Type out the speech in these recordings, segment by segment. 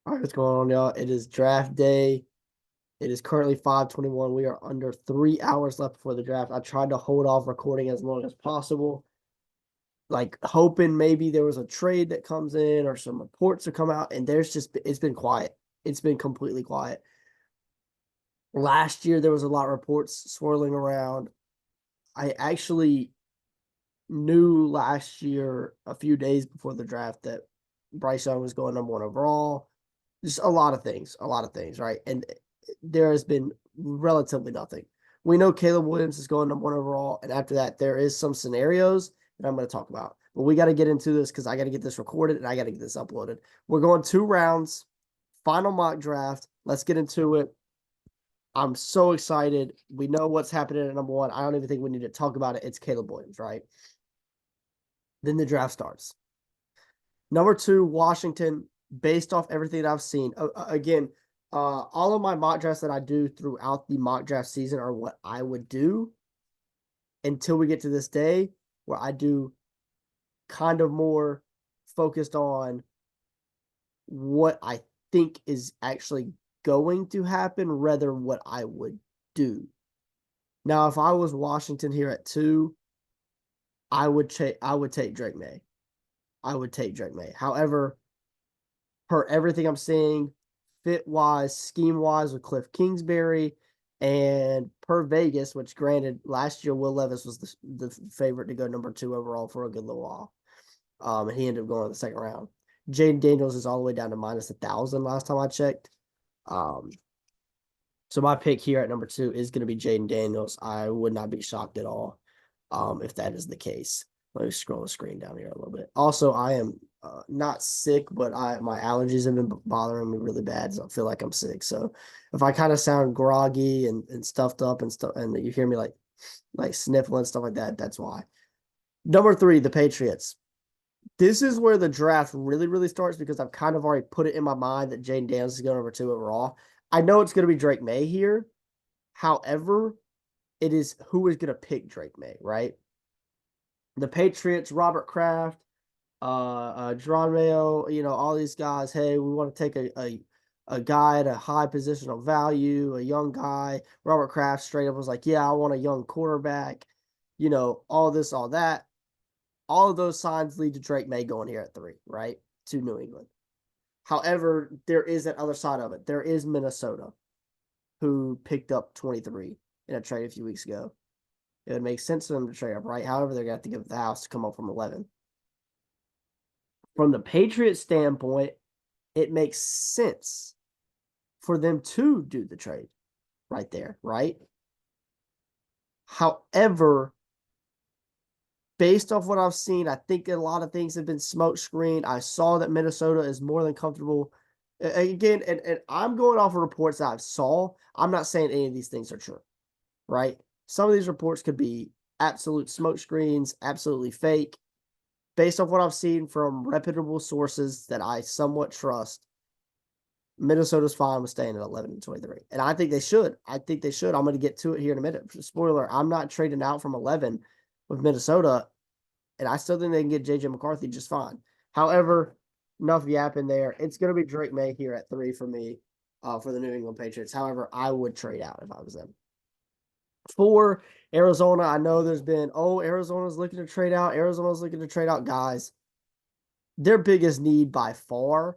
All right, what's going on, y'all? It is draft day. It is currently 5:21. We are under 3 hours left before the draft. I tried to hold off recording as long as possible, like hoping maybe there was a trade that comes in or some reports to come out, and it's been quiet. It's been completely quiet. Last year there was a lot of reports swirling around. I actually knew last year, a few days before the draft, that Bryce Young was going number one overall. Just a lot of things, right? And there has been relatively nothing. We know Caleb Williams is going number one overall, and after that, there is some scenarios that I'm going to talk about. But we got to get into this because I got to get this recorded and I got to get this uploaded. We're going 2 rounds, final mock draft. Let's get into it. I'm so excited. We know what's happening at number one. I don't even think we need to talk about it. It's Caleb Williams, right? Then the draft starts. Number two, Washington, based off everything that I've seen. Again, all of my mock drafts that I do throughout the mock draft season are what I would do until we get to this day where I do kind of more focused on what I think is actually going to happen rather than what I would do. Now, if I was Washington here at 2, I would take Drake May. I would take Drake May. However, per everything I'm seeing, fit wise, scheme wise with Cliff Kingsbury, and per Vegas, which granted last year Will Levis was the favorite to go number 2 overall for a good little while. And he ended up going in the second round. Jayden Daniels is all the way down to -1,000 last time I checked. Um, so my pick here at number 2 is going to be Jayden Daniels. I would not be shocked at all if that is the case. Let me scroll the screen down here a little bit. Also, I am not sick, but my allergies have been bothering me really bad. So I feel like I'm sick. So if I kind of sound groggy and stuffed up and stuff, and you hear me like sniffling stuff like that, that's why. Number 3, the Patriots. This is where the draft really, really starts because I've kind of already put it in my mind that Jayden Daniels is going number 2 overall. I know it's going to be Drake May here. However, it is who is going to pick Drake May, right? The Patriots, Robert Kraft, Jerron Mayo, all these guys. Hey, we want to take a guy at a high positional value, a young guy. Robert Kraft straight up was like, yeah, I want a young quarterback. All this, all that. All of those signs lead to Drake May going here at 3, right? To New England. However, there is that other side of it. There is Minnesota, who picked up 23 in a trade a few weeks ago. It would make sense for them to trade up, right? However, they're going to have to give the house to come up from 11. From the Patriots standpoint, it makes sense for them to do the trade right there, right? However, based off what I've seen, I think a lot of things have been smoke screened. I saw that Minnesota is more than comfortable. Again, and I'm going off of reports that I saw. I'm not saying any of these things are true, right? Some of these reports could be absolute smoke screens, absolutely fake. Based off what I've seen from reputable sources that I somewhat trust, Minnesota's fine with staying at 11 and 23. And I think they should. I'm going to get to it here in a minute. Spoiler, I'm not trading out from 11 with Minnesota, and I still think they can get J.J. McCarthy just fine. However, enough yapping there. It's going to be Drake May here at 3 for me for the New England Patriots. However, I would trade out if I was them. 4, Arizona. I know there's been, Arizona's looking to trade out. Arizona's looking to trade out. Guys, their biggest need by far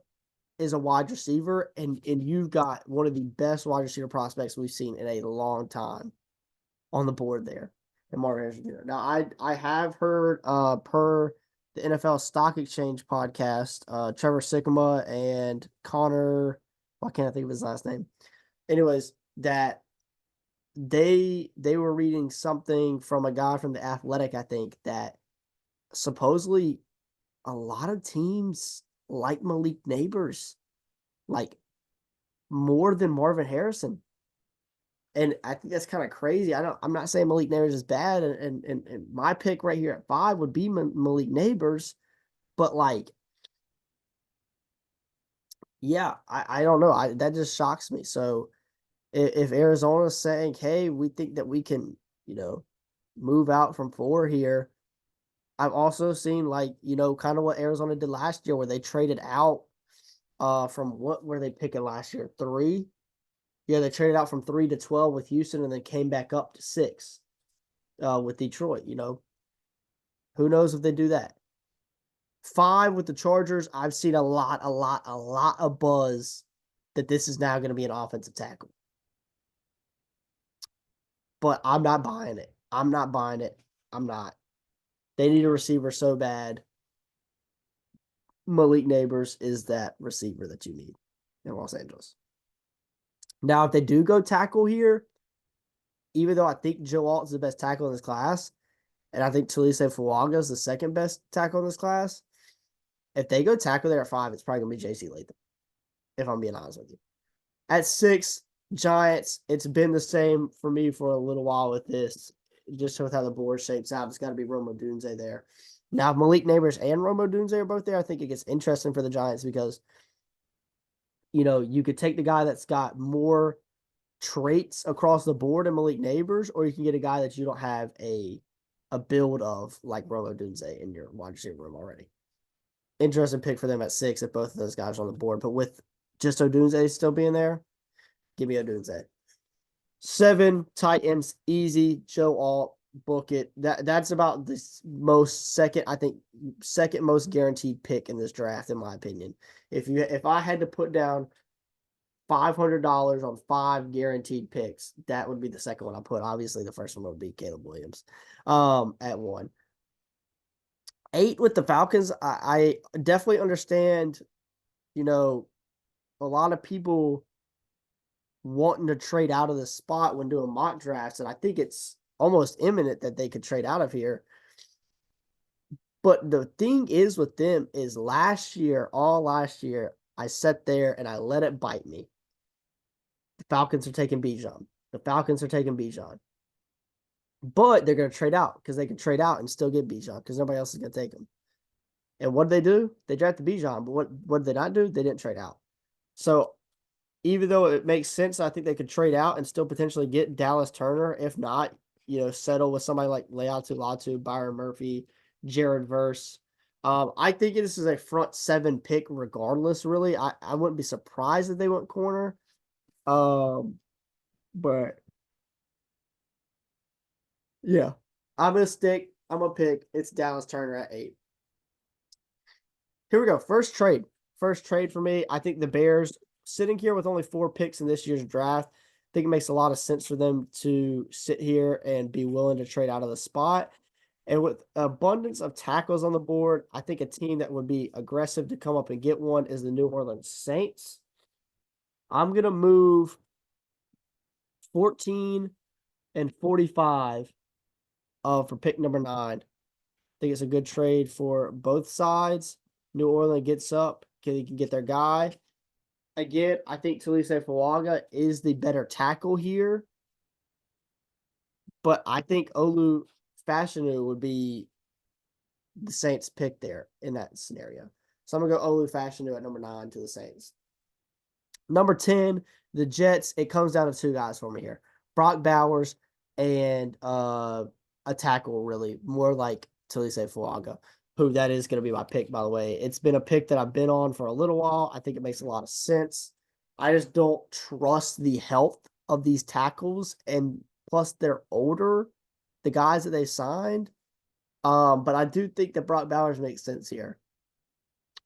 is a wide receiver, and you've got one of the best wide receiver prospects we've seen in a long time on the board there, and Marvin Harrison Jr. Now, I have heard per the NFL Stock Exchange podcast, Trevor Sikkema and Connor, why can't I think of his last name? Anyways, that they were reading something from a guy from the Athletic, I think, that supposedly a lot of teams like Malik Neighbors, like more than Marvin Harrison. And I think that's kind of crazy. I'm not saying Malik Neighbors is bad, and my pick right here at 5 would be Malik Neighbors, but like, yeah, I don't know. That just shocks me. So if Arizona's saying, hey, we think that we can, move out from 4 here, I've also seen kind of what Arizona did last year where they traded out from what were they picking last year? 3? Yeah, they traded out from 3 to 12 with Houston and then came back up to 6 with Detroit, Who knows if they do that? 5 with the Chargers, I've seen a lot of buzz that this is now going to be an offensive tackle. But I'm not buying it. I'm not. They need a receiver so bad. Malik Neighbors is that receiver that you need in Los Angeles. Now, if they do go tackle here, even though I think Joe Alt's the best tackle in this class, and I think Talise Fuaga is the second best tackle in this class, if they go tackle there at 5, it's probably going to be J.C. Latham, if I'm being honest with you. At 6, Giants, it's been the same for me for a little while with this, just with how the board shapes out. It's got to be Rome Odunze there. Now, if Malik Neighbors and Rome Odunze are both there, I think it gets interesting for the Giants because, you could take the guy that's got more traits across the board in Malik Neighbors, or you can get a guy that you don't have a build of like Rome Odunze in your wide receiver room already. Interesting pick for them at 6 if both of those guys are on the board. But with just Odunze still being there, give me Odunze. 7, tight ends, easy. Joe Alt, book it. That's about the second most guaranteed pick in this draft, in my opinion. If I had to put down $500 on 5 guaranteed picks, that would be the second one I put. Obviously, the first one would be Caleb Williams at 1. 8 with the Falcons, I definitely understand, a lot of people wanting to trade out of the spot when doing mock drafts, and I think it's almost imminent that they could trade out of here. But the thing is with them is all last year, I sat there and I let it bite me. The Falcons are taking Bijan. But they're going to trade out because they can trade out and still get Bijan because nobody else is going to take them. And what did they do? They drafted Bijan. But what did they not do? They didn't trade out. So even though it makes sense, I think they could trade out and still potentially get Dallas Turner. If not, settle with somebody like Leatu Latu, Byron Murphy, Jared Verse. I think this is a front 7 pick regardless, really. I wouldn't be surprised if they went corner. But yeah, I'm going to pick. It's Dallas Turner at 8. Here we go. First trade for me. I think the Bears, sitting here with only 4 picks in this year's draft, I think it makes a lot of sense for them to sit here and be willing to trade out of the spot. And with abundance of tackles on the board, I think a team that would be aggressive to come up and get one is the New Orleans Saints. I'm going to move 14 and 45 for pick number 9. I think it's a good trade for both sides. New Orleans gets up, can get their guy. Again, I think Talise Fuaga is the better tackle here. But I think Olu Fashanu would be the Saints' pick there in that scenario. So I'm going to go Olu Fashanu at number 9 to the Saints. Number 10, the Jets. It comes down to 2 guys for me here. Brock Bowers and a tackle, really. More like Talise Fuaga, who that is going to be my pick, by the way. It's been a pick that I've been on for a little while. I think it makes a lot of sense. I just don't trust the health of these tackles, and plus they're older, the guys that they signed. But I do think that Brock Bowers makes sense here.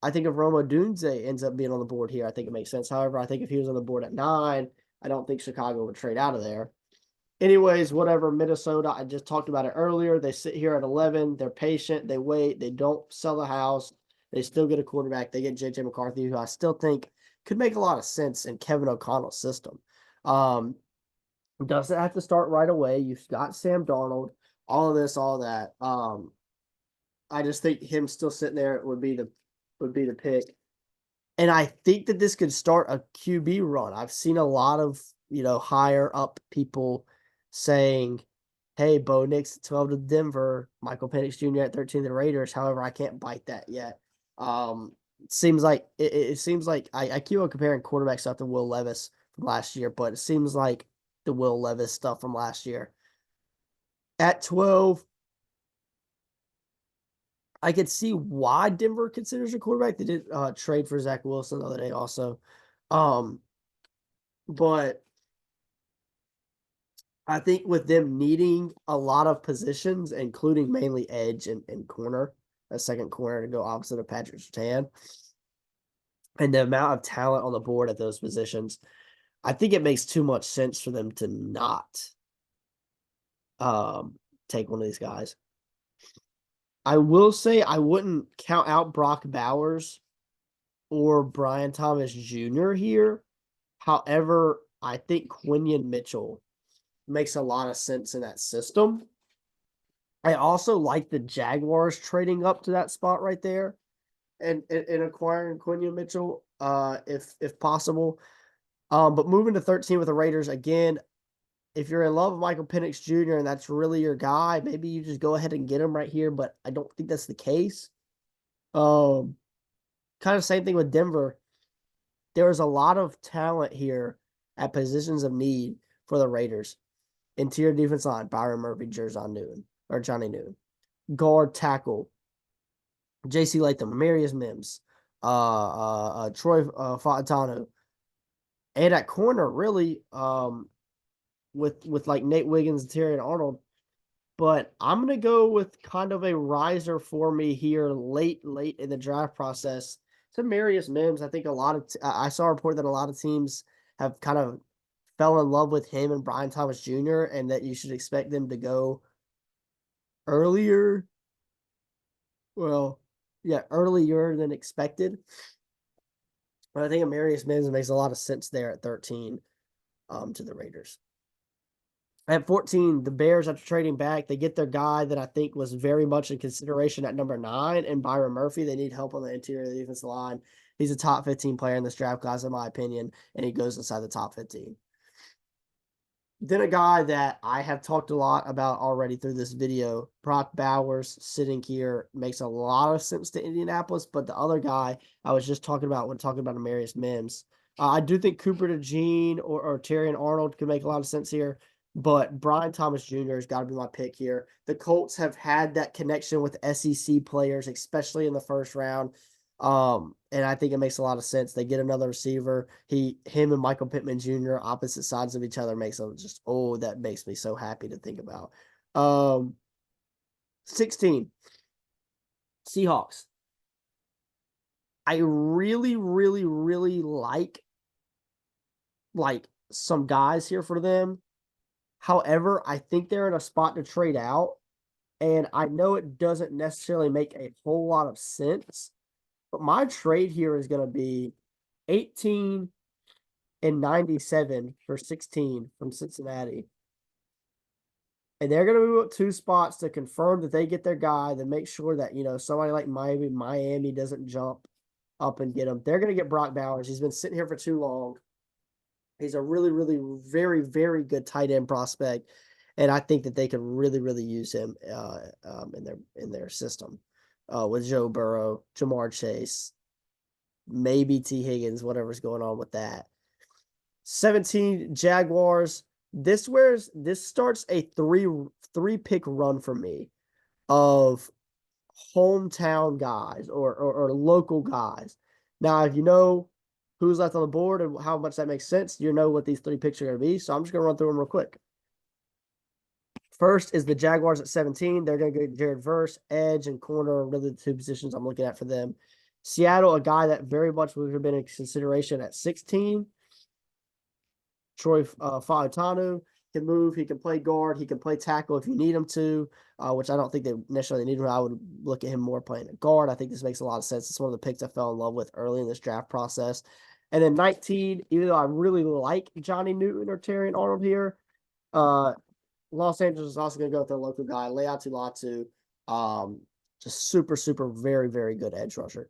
I think if Rome Odunze ends up being on the board here, I think it makes sense. However, I think if he was on the board at 9, I don't think Chicago would trade out of there. Anyways, whatever, Minnesota, I just talked about it earlier. They sit here at 11. They're patient. They wait. They don't sell the house. They still get a quarterback. They get J.J. McCarthy, who I still think could make a lot of sense in Kevin O'Connell's system. Doesn't have to start right away. You've got Sam Darnold, all of this, all that. I just think him still sitting there would be the pick. And I think that this could start a QB run. I've seen a lot of, higher up people saying, hey, Bo Nix at 12 to Denver, Michael Penix Jr. at 13 to the Raiders. However, I can't bite that yet. It seems like I keep on comparing quarterback stuff to Will Levis from last year, but it seems like the Will Levis stuff from last year. At 12, I could see why Denver considers a quarterback. They did trade for Zach Wilson the other day also. But I think with them needing a lot of positions, including mainly edge and corner, a second corner to go opposite of Patrick Surtain, and the amount of talent on the board at those positions, I think it makes too much sense for them to not take one of these guys. I will say I wouldn't count out Brock Bowers or Brian Thomas Jr. here. However, I think Quinion Mitchell makes a lot of sense in that system. I also like the Jaguars trading up to that spot right there and acquiring Quinion Mitchell, if possible. But moving to 13 with the Raiders again, if you're in love with Michael Penix Jr. and that's really your guy, maybe you just go ahead and get him right here. But I don't think that's the case. Kind of same thing with Denver. There is a lot of talent here at positions of need for the Raiders. Interior defense line, Byron Murphy, Johnny Newton. Guard tackle, J.C. Latham, Marius Mims, Troy Fautano. And at corner, really, with like Nate Wiggins, Terry Arnold. But I'm gonna go with kind of a riser for me here late in the draft process. To Marius Mims, I think I saw a report that a lot of teams have kind of fell in love with him and Brian Thomas Jr. and that you should expect them to go earlier. Well, yeah, earlier than expected. But I think Marius Mims makes a lot of sense there at 13 to the Raiders. At 14, the Bears, after trading back, they get their guy that I think was very much in consideration at number 9, and Byron Murphy. They need help on the interior of the defensive line. He's a top 15 player in this draft class, in my opinion, and he goes inside the top 15. Then a guy that I have talked a lot about already through this video, Brock Bowers, sitting here, makes a lot of sense to Indianapolis, but the other guy I was just talking about when talking about Amarius Mims, I do think Cooper DeJean or Terry Arnold could make a lot of sense here, but Brian Thomas Jr. has got to be my pick here. The Colts have had that connection with SEC players, especially in the first round. And I think it makes a lot of sense. They get another receiver. Him and Michael Pittman Jr. opposite sides of each other makes them just, that makes me so happy to think about. 16, Seahawks. I really, really, really like some guys here for them. However, I think they're in a spot to trade out. And I know it doesn't necessarily make a whole lot of sense. But my trade here is going to be 18 and 97 for 16 from Cincinnati. And they're going to move up 2 spots to confirm that they get their guy, to make sure that, somebody like Miami doesn't jump up and get him. They're going to get Brock Bowers. He's been sitting here for too long. He's a really, really, very, very good tight end prospect. And I think that they could really, really use him in their system. With Joe Burrow, Jamar Chase, maybe T. Higgins, whatever's going on with that. 17, Jaguars. This starts a three pick run for me of hometown guys or local guys. Now, if you know who's left on the board and how much that makes sense, you know what these 3 picks are going to be. So I'm just going to run through them real quick. First is the Jaguars at 17. They're going to get Jared Verse, edge, and corner are really the 2 positions I'm looking at for them. Seattle, a guy that very much would have been in consideration at 16. Troy Fautanu can move. He can play guard. He can play tackle if you need him to, which I don't think they necessarily need him. I would look at him more playing a guard. I think this makes a lot of sense. It's one of the picks I fell in love with early in this draft process. And then 19, even though I really like Johnny Newton or Terry Arnold here, Los Angeles is also going to go with their local guy, Leatu Latu. Just super, super, very, very good edge rusher.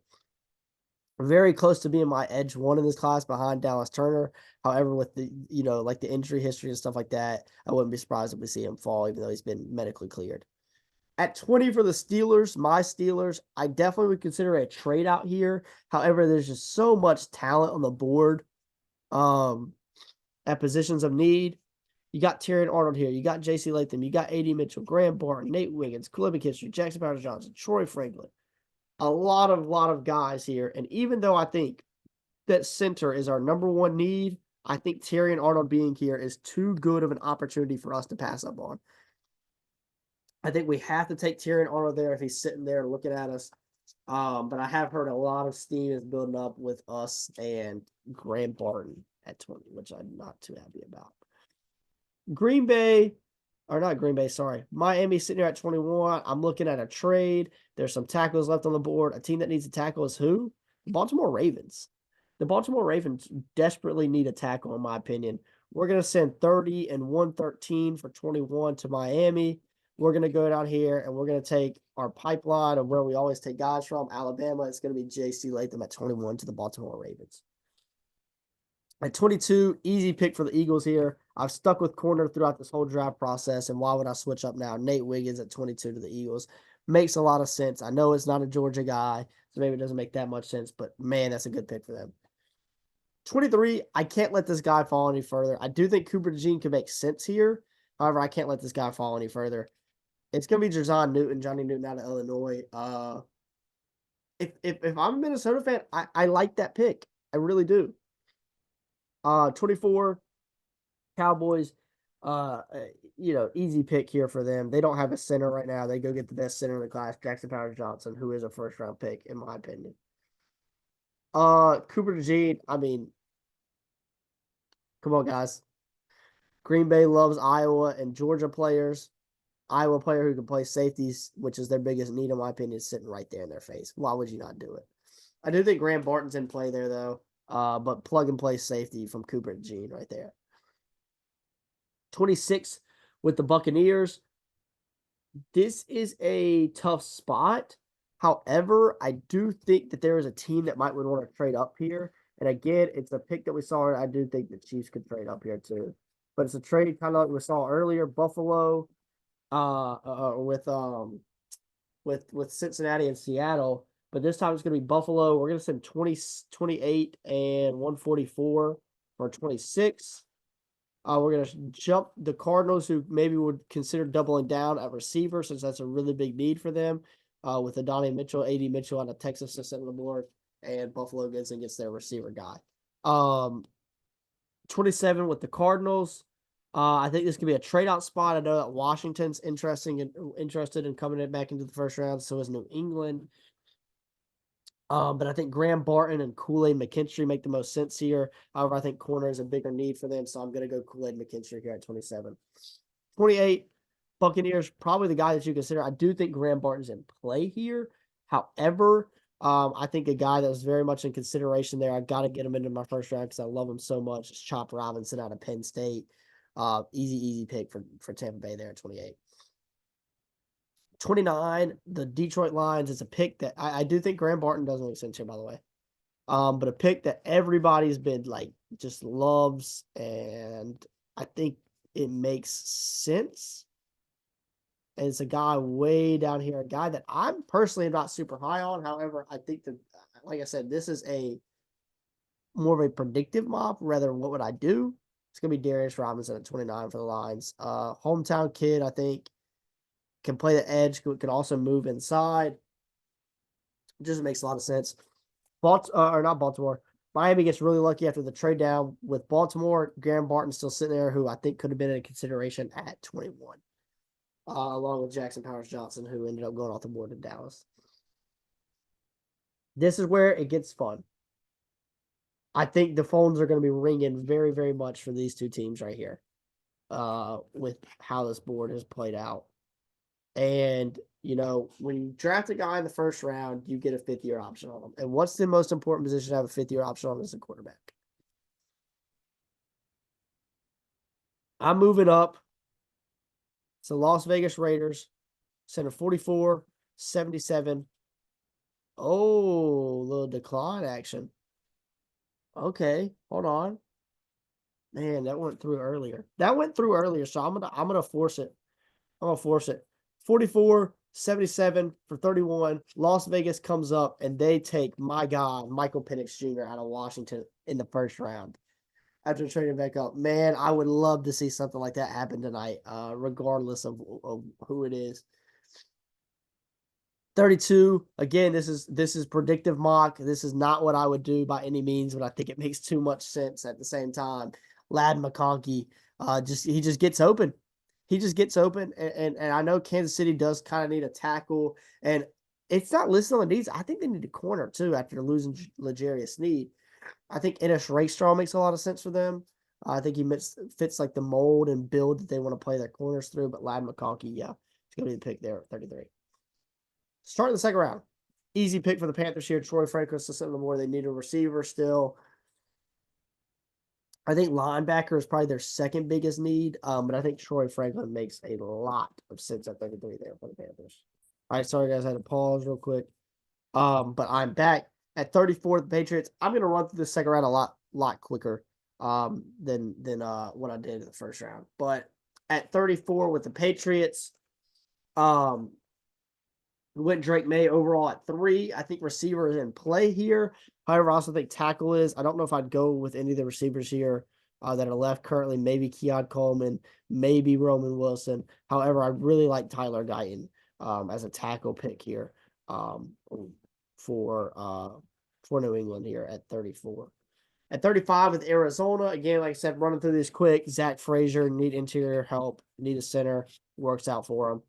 Very close to being my edge 1 in this class behind Dallas Turner. However, with the, like the injury history and stuff like that, I wouldn't be surprised if we see him fall, even though he's been medically cleared. At 20 for the Steelers, my Steelers, I definitely would consider a trade out here. However, there's just so much talent on the board at positions of need. You got Terry Arnold here. You got J.C. Latham. You got A.D. Mitchell, Graham Barton, Nate Wiggins, Cliff McKinstry, Jackson Powers Johnson, Troy Franklin, a lot of guys here. And even though I think that center is our number one need, I think Terry and Arnold being here is too good of an opportunity for us to pass up on. I think we have to take Terry and Arnold there if he's sitting there looking at us. But I have heard a lot of steam is building up with us and Graham Barton at 20, which I'm not too happy about. Green Bay, or not Green Bay, sorry. Miami sitting here at 21. I'm looking at a trade. There's some tackles left on the board. A team that needs a tackle is who? The Baltimore Ravens. The Baltimore Ravens desperately need a tackle, in my opinion. We're going to send 30 and 113 for 21 to Miami. We're going to go down here and we're going to take our pipeline of where we always take guys from, Alabama. It's going to be J.C. Latham at 21 to the Baltimore Ravens. At 22, easy pick for the Eagles here. I've stuck with corner throughout this whole draft process, and why would I switch up now? Nate Wiggins at 22 to the Eagles. Makes a lot of sense. I know it's not a Georgia guy, so maybe it doesn't make that much sense, but man, that's a good pick for them. 23, I can't let this guy fall any further. I do think Cooper DeJean can make sense here. However, I can't let this guy fall any further. It's going to be Johnny Newton out of Illinois. If I'm a Minnesota fan, I like that pick. I really do. 24, Cowboys, easy pick here for them. They don't have a center right now. They go get the best center in the class, Jackson Powers Johnson, who is a first-round pick, in my opinion. Cooper DeJean, I mean, come on, guys. Green Bay loves Iowa and Georgia players. Iowa player who can play safeties, which is their biggest need, in my opinion, is sitting right there in their face. Why would you not do it? I do think Graham Barton's in play there, though. But plug and play safety from Cooper DeJean right there. 26 with the Buccaneers. This is a tough spot. However, I do think that there is a team that might want to trade up here. And again, it's a pick that we saw. I do think the Chiefs could trade up here too. But it's a trade kind of like we saw earlier. Buffalo with Cincinnati and Seattle. But this time it's going to be Buffalo. We're going to send 28 and 144 for 26. We're going to jump the Cardinals, who maybe would consider doubling down at receiver, since that's a really big need for them, with Adonai Mitchell, A.D. Mitchell on a Texas system on the board, and Buffalo gets their receiver guy. 27 with the Cardinals. I think this could be a trade-out spot. I know that Washington's interested in coming back into the first round, so is New England. But I think Graham Barton and Kool-Aid McKinstry make the most sense here. However, I think corner is a bigger need for them, so I'm going to go Kool-Aid McKinstry here at 27. 28, Buccaneers, probably the guy that you consider. I do think Graham Barton's in play here. However, I think a guy that was very much in consideration there, I've got to get him into my first round because I love him so much. It's Chop Robinson out of Penn State. Easy pick for Tampa Bay there at 28. 29, the Detroit Lions is a pick that I do think Graham Barton doesn't make sense here, by the way. But a pick that everybody's been like just loves, and I think it makes sense. And it's a guy way down here, a guy that I'm personally not super high on. However, I think that, like I said, this is a more of a predictive mock rather than what would I do. It's gonna be Darius Robinson at 29 for the Lions. Hometown kid, I think. Can play the edge, can also move inside. It just makes a lot of sense. Not Baltimore. Miami gets really lucky after the trade down with Baltimore. Graham Barton still sitting there, who I think could have been in consideration at 21, along with Jackson Powers Johnson, who ended up going off the board in Dallas. This is where it gets fun. I think the phones are going to be ringing very, very much for these two teams right here, with how this board has played out. And, when you draft a guy in the first round, you get a fifth-year option on him. And what's the most important position to have a fifth-year option on as a quarterback? I'm moving up. It's the Las Vegas Raiders. Center 44, 77. Oh, little decline action. Okay, hold on. Man, that went through earlier. So I'm gonna force it. 44, 77 for 31. Las Vegas comes up and they take my guy, Michael Penix Jr. out of Washington in the first round after trading back up. Man, I would love to see something like that happen tonight, regardless of who it is. 32. Again, this is predictive mock. This is not what I would do by any means, but I think it makes too much sense at the same time. Lad McConkey, he just gets open. He just gets open, and I know Kansas City does kind of need a tackle, and it's not listed on the needs. I think they need a corner too after losing L'Jarius Sneed. I think Ennis Rakestraw makes a lot of sense for them. I think he fits like the mold and build that they want to play their corners through. But Lad McConkey, yeah, it's gonna be the pick there at 33. Start the second round. Easy pick for the Panthers here. Troy Franklin's to something more. They need a receiver still. I think linebacker is probably their second biggest need. But I think Troy Franklin makes a lot of sense at 33 there for the Panthers. All right, sorry guys, I had to pause real quick. But I'm back at 34. The Patriots. I'm gonna run through the second round a lot quicker than what I did in the first round. But at 34 with the Patriots, um, we went Drake May overall at 3. I think receiver is in play here. However, I also think tackle is. I don't know if I'd go with any of the receivers here that are left currently. Maybe Keon Coleman, maybe Roman Wilson. However, I really like Tyler Guyton as a tackle pick here um, for New England here at 34. At 35 with Arizona, again, like I said, running through this quick. Zach Frazier, need interior help, need a center, works out for him.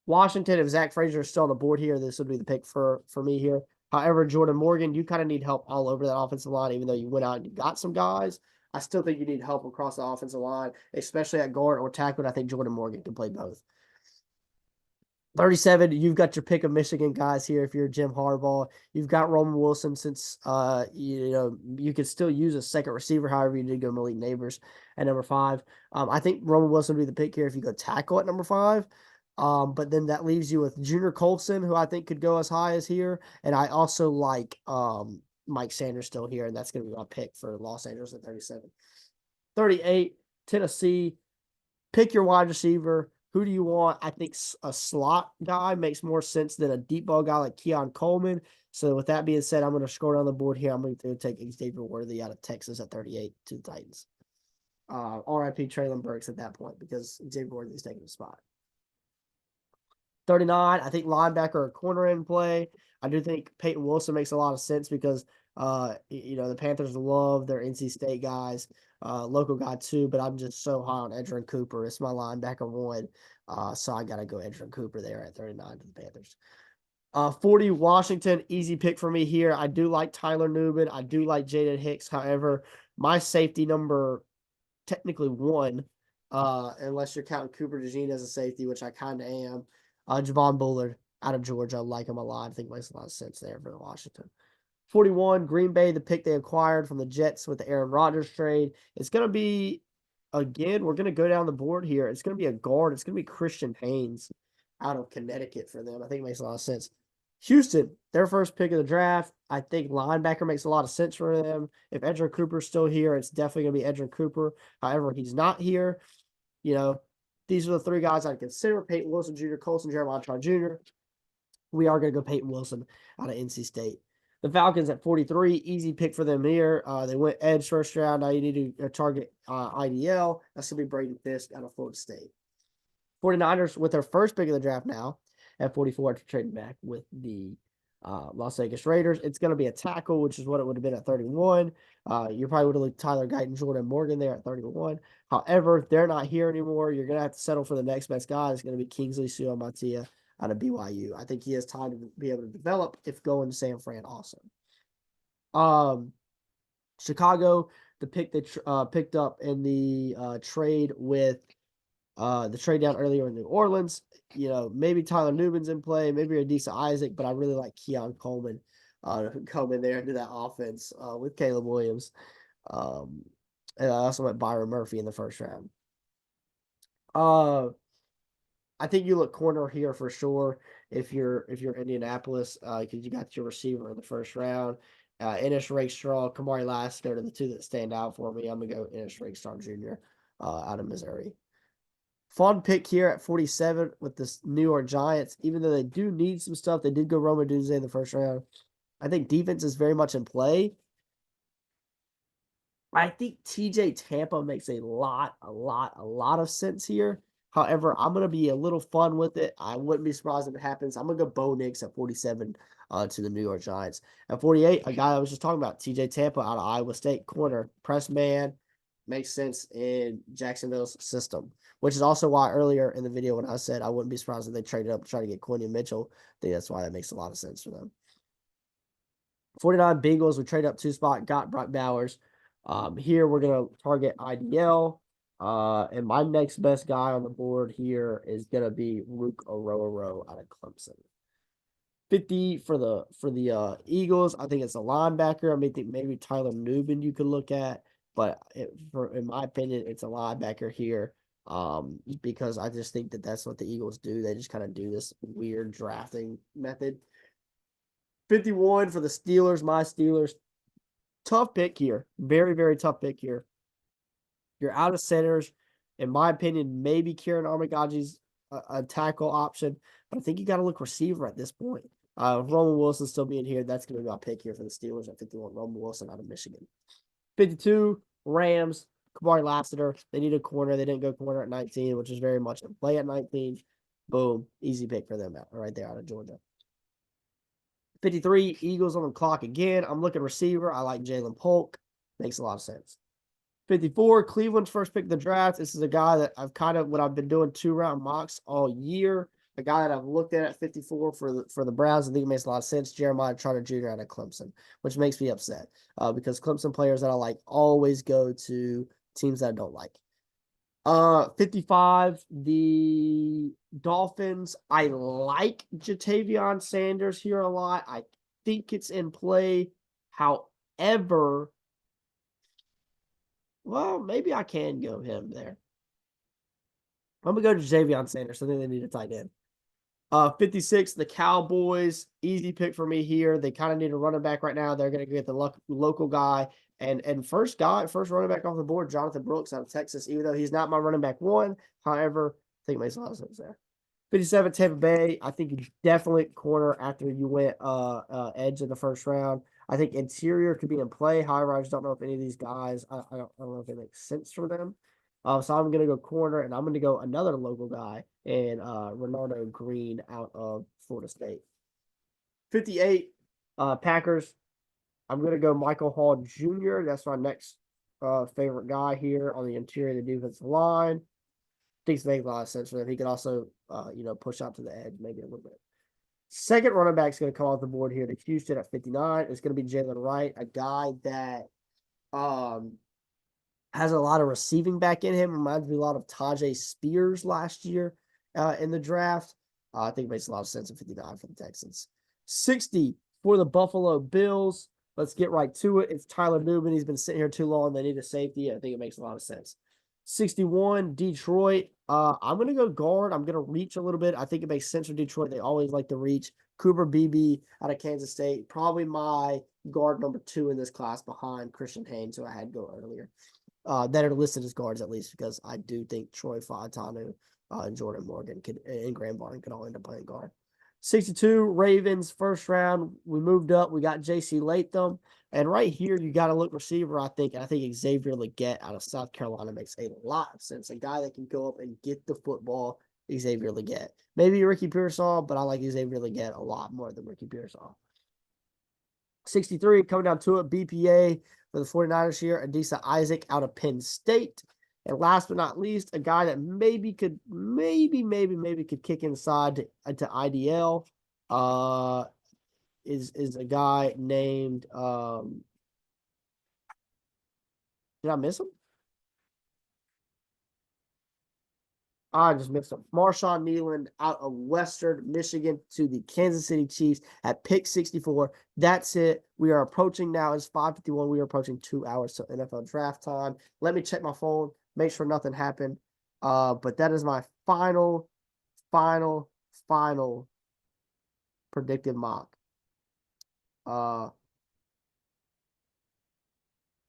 Washington, if Zach Frazier is still on the board here, this would be the pick for me here. However, Jordan Morgan, you kind of need help all over that offensive line, even though you went out and you got some guys. I still think you need help across the offensive line, especially at guard or tackle. I think Jordan Morgan can play both. 37, you've got your pick of Michigan guys here if you're Jim Harbaugh. You've got Roman Wilson since you could still use a second receiver, however you did go Malik Neighbors at number 5. I think Roman Wilson would be the pick here if you go tackle at number 5. But then that leaves you with Junior Colson, who I think could go as high as here. And I also like Mike Sanders still here, and that's going to be my pick for Los Angeles at 37. 38, Tennessee. Pick your wide receiver. Who do you want? I think a slot guy makes more sense than a deep ball guy like Keon Coleman. So with that being said, I'm going to scroll down the board here. I'm going to take Xavier Worthy out of Texas at 38 to the Titans. RIP Traylon Burks at that point because Xavier Worthy is taking the spot. 39, I think linebacker or corner in play. I do think Peyton Wilson makes a lot of sense because the Panthers love their NC State guys, local guy too, but I'm just so high on Edgerrin Cooper. It's my linebacker 1. So I gotta go Edgerrin Cooper there at 39 to the Panthers. 40 Washington, easy pick for me here. I do like Tyler Nubin. I do like Jayden Hicks. However, my safety number technically 1, unless you're counting Cooper DeJean as a safety, which I kind of am. Javon Bullard out of Georgia. I like him a lot. I think it makes a lot of sense there for Washington. 41, Green Bay, the pick they acquired from the Jets with the Aaron Rodgers trade. It's going to be, again, we're going to go down the board here. It's going to be a guard. It's going to be Christian Haynes out of Connecticut for them. I think it makes a lot of sense. Houston, their first pick of the draft. I think linebacker makes a lot of sense for them. If Edgerrin Cooper's still here, it's definitely going to be Edgerrin Cooper. However, he's not here. These are the 3 guys I'd consider: Peyton Wilson Jr., Colson Jeremiah Jr. We are going to go Peyton Wilson out of NC State. The Falcons at 43, easy pick for them here. They went edge first round. Now you need to target IDL. That's going to be Braden Fisk out of Florida State. 49ers with their first pick of the draft now at 44 after trading back with the Las Vegas Raiders. It's going to be a tackle, which is what it would have been at 31. You probably would have looked Tyler Guyton, Jordan Morgan there at 31. However, they're not here anymore. You're going to have to settle for the next best guy. It's going to be Kingsley Suamataia out of BYU. I think he has time to be able to develop if going to San Fran also. Chicago, the pick they picked up in the trade with the trade down earlier in New Orleans. Maybe Tyler Nubin's in play, maybe Adisa Isaac, but I really like Keon Coleman coming there into that offense with Caleb Williams. And I also went Byron Murphy in the first round. I think you look corner here for sure if you're Indianapolis because you got your receiver in the first round. Ennis Rakestraw, Kamari Lassiter are the 2 that stand out for me. I'm going to go Ennis Rakestraw Jr. Out of Missouri. Fun pick here at 47 with the New York Giants. Even though they do need some stuff, they did go Roma Dunze in the first round. I think defense is very much in play. I think TJ Tampa makes a lot of sense here. However, I'm going to be a little fun with it. I wouldn't be surprised if it happens. I'm going to go Bo Nix at 47 to the New York Giants. At 48, a guy I was just talking about, TJ Tampa out of Iowa State, corner, press man, makes sense in Jacksonville's system, which is also why earlier in the video when I said I wouldn't be surprised if they traded up to try to get Quinn Mitchell, I think that's why that makes a lot of sense for them. 49 Bengals, we traded up 2 spot, got Brock Bowers. Here we're going to target IDL. And my next best guy on the board here is going to be Rook Ororo out of Clemson. 50 for the Eagles. I think it's a linebacker. I think maybe Tyler Nubin you could look at, but in my opinion, it's a linebacker here. Because I just think that that's what the Eagles do. They just kind of do this weird drafting method. 51 for the Steelers, my Steelers. Tough pick here. Very, very tough pick here. You're out of centers. In my opinion, maybe Kieran Armagaji's a tackle option, but I think you got to look receiver at this point. Roman Wilson still being here. That's going to be my pick here for the Steelers at 51. Roman Wilson out of Michigan. 52, Rams, Kamari Lassiter. They need a corner. They didn't go corner at 19, which is very much in play at 19. Boom. Easy pick for them right there out of Georgia. 53, Eagles on the clock again. I'm looking receiver. I like Jalen Polk. Makes a lot of sense. 54, Cleveland's first pick of the draft. This is a guy that I've been doing 2-round mocks all year. A guy that I've looked at 54 for the Browns. I think it makes a lot of sense. Jeremiah Trotter Jr. out of Clemson, which makes me upset because Clemson players that I like always go to teams that I don't like. 55, the Dolphins. I like Jatavion Sanders here a lot. I think it's in play. However, well, maybe I can go him there. I'm going to go to Jatavion Sanders. I think they need a tight end. 56, the Cowboys. Easy pick for me here. They kind of need a running back right now. They're going to get the local guy. And first running back off the board, Jonathan Brooks out of Texas, even though he's not my running back one. However, I think it makes a lot of sense there. 57, Tampa Bay. I think you definitely corner after you went edge in the first round. I think interior could be in play. However, I just don't know if any of these guys, I don't know if it makes sense for them. So I'm going to go corner, and I'm going to go another local guy and Renardo Green out of Florida State. 58, Packers. I'm going to go Michael Hall Jr. That's my next favorite guy here on the interior of the defensive line. Thinks makes a lot of sense for them. He could also, push out to the edge maybe a little bit. Second running back is going to come off the board here to Houston at 59. It's going to be Jalen Wright, a guy that has a lot of receiving back in him. Reminds me a lot of Tajay Spears last year in the draft. I think it makes a lot of sense at 59 for the Texans. 60 for the Buffalo Bills. Let's get right to it. It's Tyler Nubin. He's been sitting here too long. They need a safety. I think it makes a lot of sense. 61, Detroit. I'm going to go guard. I'm going to reach a little bit. I think it makes sense for Detroit. They always like to reach. Cooper Beebe out of Kansas State. Probably my guard number 2 in this class behind Christian Haynes, who I had go earlier. That are listed as guards at least, because I do think Troy Fautanu and Jordan Morgan and Graham Barton could all end up playing guard. 62, Ravens, first round. We moved up. We got J.C. Latham. And right here, you got to look receiver, I think. And I think Xavier Legette out of South Carolina makes a lot of sense. A guy that can go up and get the football, Xavier Legette. Maybe Ricky Pearsall, but I like Xavier Legette a lot more than Ricky Pearsall. 63, coming down to it, BPA for the 49ers here, Adisa Isaac out of Penn State. And last but not least, a guy that maybe could kick inside to IDL is a guy named did I miss him? I just mixed up. Marshawn Kneeland out of Western Michigan to the Kansas City Chiefs at pick 64. That's it. We are approaching now. It's 5:51. We are approaching 2 hours to NFL draft time. Let me check my phone, make sure nothing happened. But that is my final predictive mock.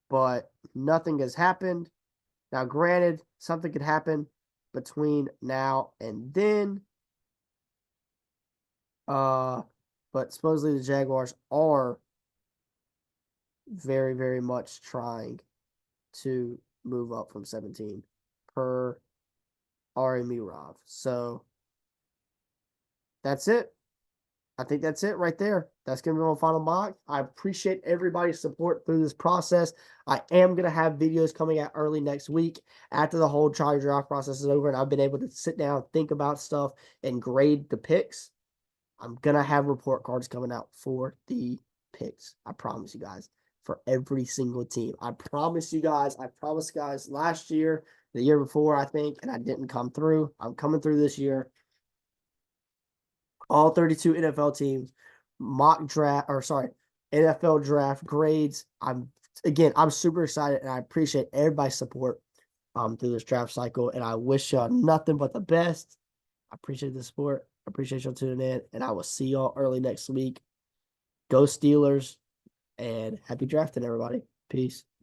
But nothing has happened. Now, granted, something could happen between now and then. But supposedly the Jaguars are very, very much trying to move up from 17 per Ari Mirov. So that's it. I think that's it right there. That's going to be my final mock. I appreciate everybody's support through this process. I am going to have videos coming out early next week after the whole try draft process is over and I've been able to sit down, think about stuff, and grade the picks. I'm going to have report cards coming out for the picks. I promise you guys, for every single team. I promise you guys, last year, the year before, I think, and I didn't come through. I'm coming through this year. All 32 NFL teams, NFL draft grades. I'm super excited and I appreciate everybody's support through this draft cycle. And I wish y'all nothing but the best. I appreciate the support. I appreciate y'all tuning in. And I will see y'all early next week. Go Steelers and happy drafting, everybody. Peace.